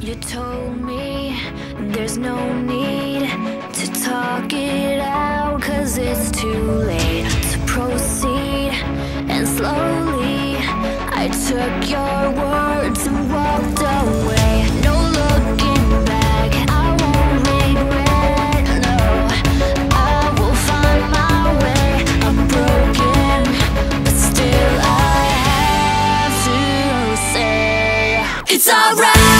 You told me there's no need to talk it out, 'cause it's too late to proceed. And slowly I took your words and walked away. No looking back, I won't regret, no. I will find my way. I'm broken, but still I have to say it's alright.